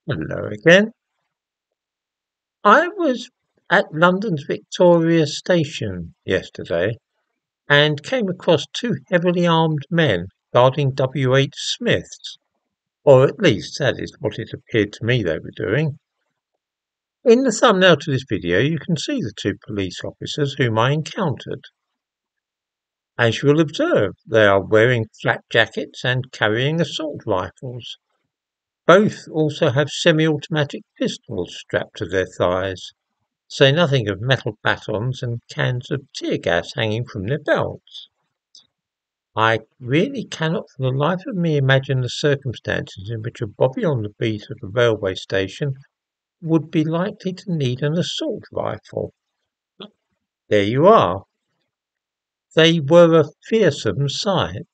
Hello again. I was at London's Victoria Station yesterday and came across two heavily armed men guarding WH Smiths, or at least that is what it appeared to me they were doing. In the thumbnail to this video you can see the two police officers whom I encountered. As you will observe, they are wearing flak jackets and carrying assault rifles. Both also have semi-automatic pistols strapped to their thighs. Say nothing of metal batons and cans of tear gas hanging from their belts. I really cannot for the life of me imagine the circumstances in which a bobby on the beat at a railway station would be likely to need an assault rifle. There you are. They were a fearsome sight.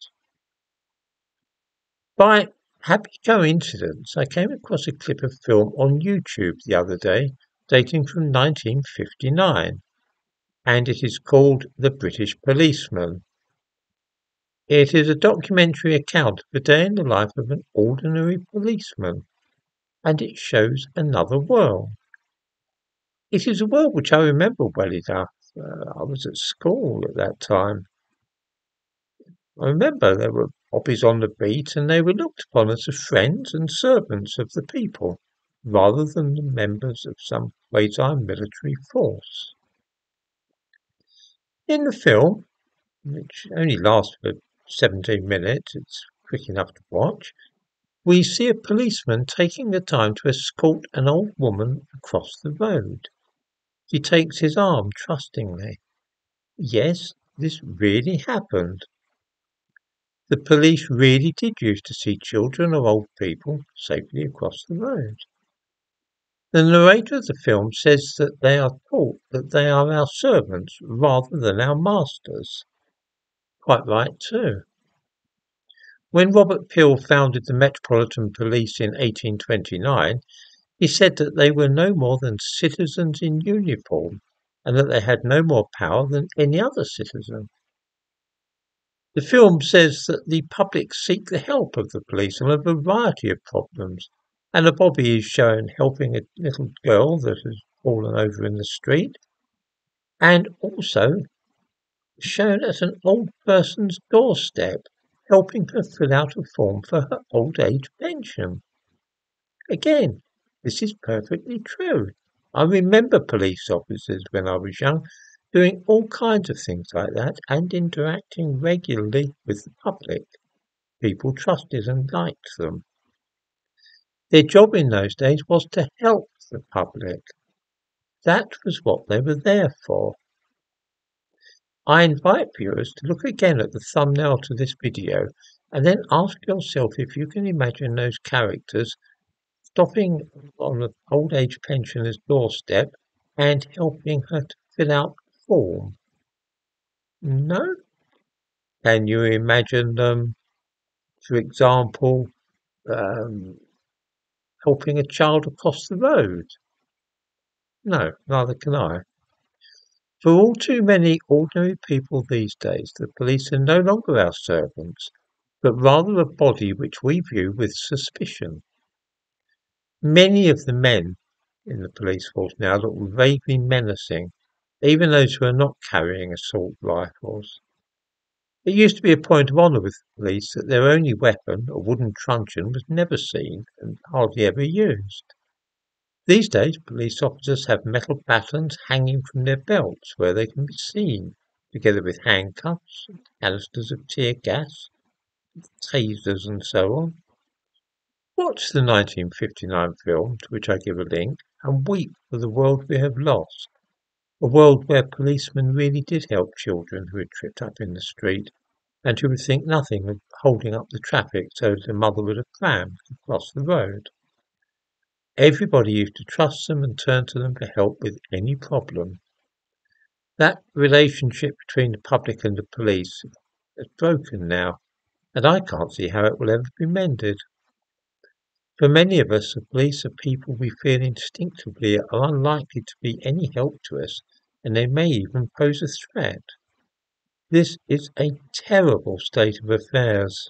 By happy coincidence, I came across a clip of film on YouTube the other day, dating from 1959, and it is called The British Policeman. It is a documentary account of a day in the life of an ordinary policeman, and it shows another world. It is a world which I remember well enough. I was at school at that time. I remember there were bobbies on the beat, and they were looked upon as the friends and servants of the people, rather than the members of some quasi-military force. In the film, which only lasts for 17 minutes, it's quick enough to watch, we see a policeman taking the time to escort an old woman across the road. He takes his arm trustingly. Yes, this really happened. The police really did used to see children or old people safely across the road. The narrator of the film says that they are taught that they are our servants rather than our masters. Quite right too. When Robert Peel founded the Metropolitan Police in 1829, he said that they were no more than citizens in uniform, and that they had no more power than any other citizen. The film says that the public seek the help of the police on a variety of problems, and a bobby is shown helping a little girl that has fallen over in the street, and also shown at an old person's doorstep, helping her fill out a form for her old age pension. Again, this is perfectly true. I remember police officers when I was young doing all kinds of things like that and interacting regularly with the public. People trusted and liked them. Their job in those days was to help the public. That was what they were there for. I invite viewers to look again at the thumbnail to this video and then ask yourself if you can imagine those characters stopping on an old age pensioner's doorstep and helping her to fill out the form. No? Can you imagine them, for example, um, helping a child across the road? No, neither can I. For all too many ordinary people these days, the police are no longer our servants, but rather a body which we view with suspicion. Many of the men in the police force now look vaguely menacing, even those who are not carrying assault rifles. It used to be a point of honour with the police that their only weapon, a wooden truncheon, was never seen and hardly ever used. These days police officers have metal batons hanging from their belts where they can be seen, together with handcuffs, canisters of tear gas, tasers and so on. Watch the 1959 film, to which I give a link, and weep for the world we have lost. A world where policemen really did help children who had tripped up in the street, and who would think nothing of holding up the traffic so that a mother with a pram could cross the road. Everybody used to trust them and turn to them for help with any problem. That relationship between the public and the police is broken now, and I can't see how it will ever be mended. For many of us, the police are people we feel instinctively are unlikely to be any help to us, and they may even pose a threat. This is a terrible state of affairs.